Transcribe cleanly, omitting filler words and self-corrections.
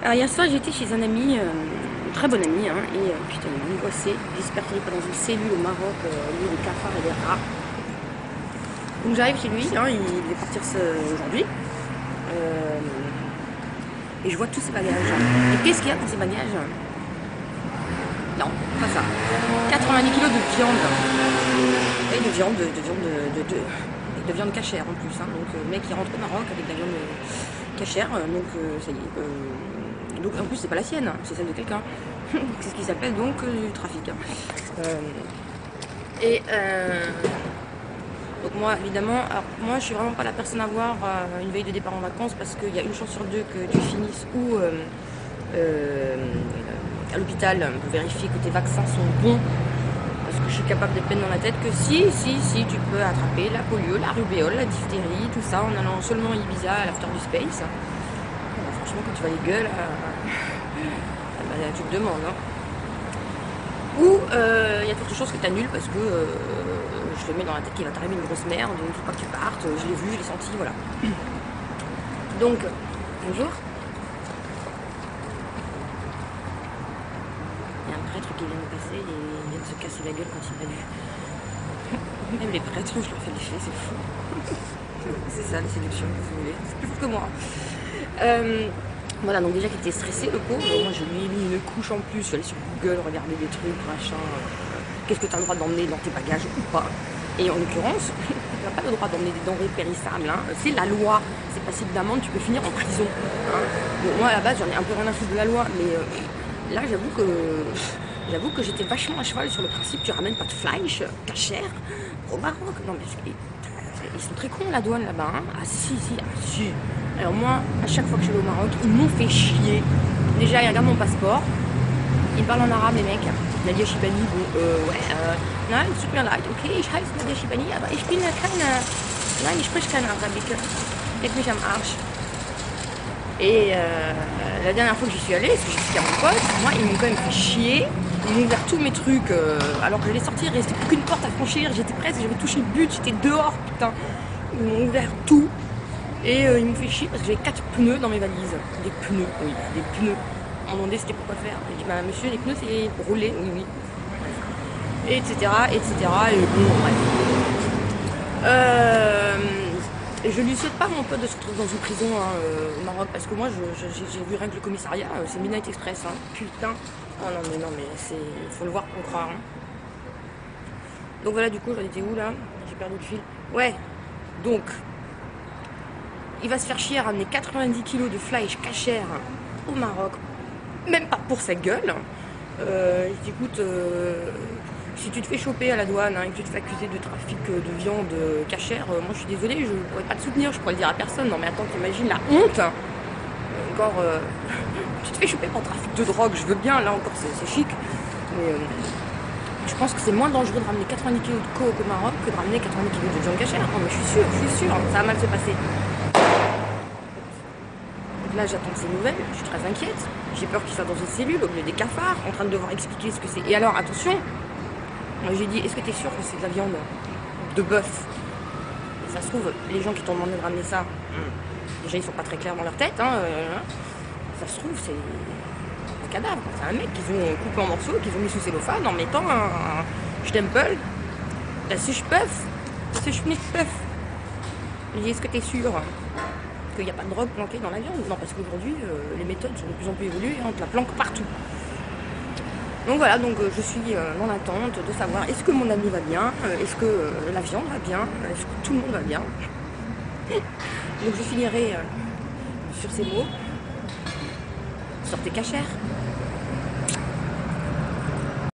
Alors hier soir j'étais chez un ami, un très bon ami, hein, et putain il m'a angoissé. J'espère qu'il n'est pas dans une cellule au Maroc, au milieu des cafards et des rats. Donc j'arrive chez lui, hein, il devait partir aujourd'hui. Et je vois tous ses bagages. Et qu'est-ce qu'il y a dans ses bagages? Non, pas ça. 90 kilos de viande. Et de viande cachère en plus. Hein. Donc le mec il rentre au Maroc avec de la viande cachère. Donc ça y est. Donc en plus c'est pas la sienne, c'est celle de quelqu'un. C'est ce qui s'appelle donc du trafic. Donc moi évidemment, alors moi je suis vraiment pas la personne à voir une veille de départ en vacances parce qu'il y a une chance sur deux que tu finisses ou à l'hôpital pour vérifier que tes vaccins sont bons. Parce que je suis capable de peine dans la tête que si tu peux attraper la polio, la rubéole, la diphtérie, tout ça en allant seulement à Ibiza à l'after du space. Alors, franchement quand tu vas les gueules, tu te demandes. Hein. Ou il y a quelque chose que tu annules parce que je te mets dans la tête qu'il va t'arriver une grosse merde, il ne faut pas que tu partes, je l'ai vu, je l'ai senti, voilà. Donc, bonjour. Il y a un prêtre qui vient de passer et il vient de se casser la gueule quand il m'a vu. Même les prêtres, je leur fais l'effet, c'est fou. C'est ça la séduction, si vous voulez. C'est plus fou que moi. Voilà, donc déjà qu'il était stressé, le pauvre. Moi, je lui ai mis une couche en plus. Je suis allée sur Google regarder des trucs, machin. Qu'est-ce que tu as le droit d'emmener dans tes bagages ou pas? Et en l'occurrence, tu n'as pas le droit d'emmener des denrées périssables. Hein. C'est la loi. C'est passible d'amende, tu peux finir en prison. Hein. Bon, moi, à la base, j'en ai un peu rien à foutre de la loi. Mais là, j'avoue que j'étais vachement à cheval sur le principe tu ramènes pas de fleisch cachère au Maroc. Non, mais ils sont très cons la douane là-bas. Hein. Ah si. Alors moi, à chaque fois que je vais au Maroc, ils m'ont fait chier. Déjà, ils regardent mon passeport. Ils parlent en arabe, les mecs. Nadia Chibani, bon, nein, tut mir leid, okay, ich heiße Nadia Chibani, aber ich bin keine... Nein, ich spreche kein Arabique. Leck mich am Arsch. Et la dernière fois que j'y suis allée, parce que j'y suis à mon pote, moi, ils m'ont quand même fait chier. Ils m'ont ouvert tous mes trucs, alors que j'allais sortir, il restait plus qu'une porte à franchir, j'étais presque, j'avais touché le but, j'étais dehors, putain. Ils m'ont ouvert tout. Et ils m'ont fait chier parce que j'avais 4 pneus dans mes valises. Des pneus, oui, des pneus. On m'a demandé c'était pourquoi faire. J'ai dit bah monsieur les pneus c'est pour rouler, oui. Et etc. Et bon bref. Je lui souhaite pas mon pote de se retrouver dans une prison hein, au Maroc parce que moi j'ai vu rien que le commissariat, c'est Midnight Express hein. Putain. Oh non mais c'est. Faut le voir pour croire. Hein. Donc voilà du coup j'en étais où là? J'ai perdu le fil. Ouais. Donc il va se faire chier à ramener 90 kilos de fleisch cachère au Maroc, même pas pour sa gueule. Je dis écoute, si tu te fais choper à la douane hein, et que tu te fais accuser de trafic de viande cachère, moi je suis désolée, je pourrais pas te soutenir, je pourrais le dire à personne. Non mais attends, t'imagines la honte encore, tu te fais choper pour trafic de drogue, je veux bien, là encore c'est chic, mais je pense que c'est moins dangereux de ramener 90 kilos de coke au Maroc que de ramener 90 kilos de viande cachère. Non mais je suis sûre, ça va mal se passer. Là j'attends ces nouvelles, je suis très inquiète, j'ai peur qu'il soit dans une cellule au milieu des cafards, en train de devoir expliquer ce que c'est. Et alors attention, j'ai dit est-ce que t'es sûr que c'est de la viande de bœuf? Ça se trouve, les gens qui t'ont demandé de ramener ça, déjà ils sont pas très clairs dans leur tête, hein, ça se trouve c'est un cadavre, c'est un mec qu'ils ont coupé en morceaux, qu'ils ont mis sous cellophane en mettant un stempel, la suche-puff. J'ai dit est-ce que t'es sûr qu'il n'y a pas de drogue planquée dans la viande? Non, parce qu'aujourd'hui, les méthodes sont de plus en plus évoluées, on te la planque partout. Donc voilà, donc je suis dans l'attente de savoir est-ce que mon ami va bien, est-ce que la viande va bien, est-ce que tout le monde va bien. Donc je finirai sur ces mots. Sortez cachère.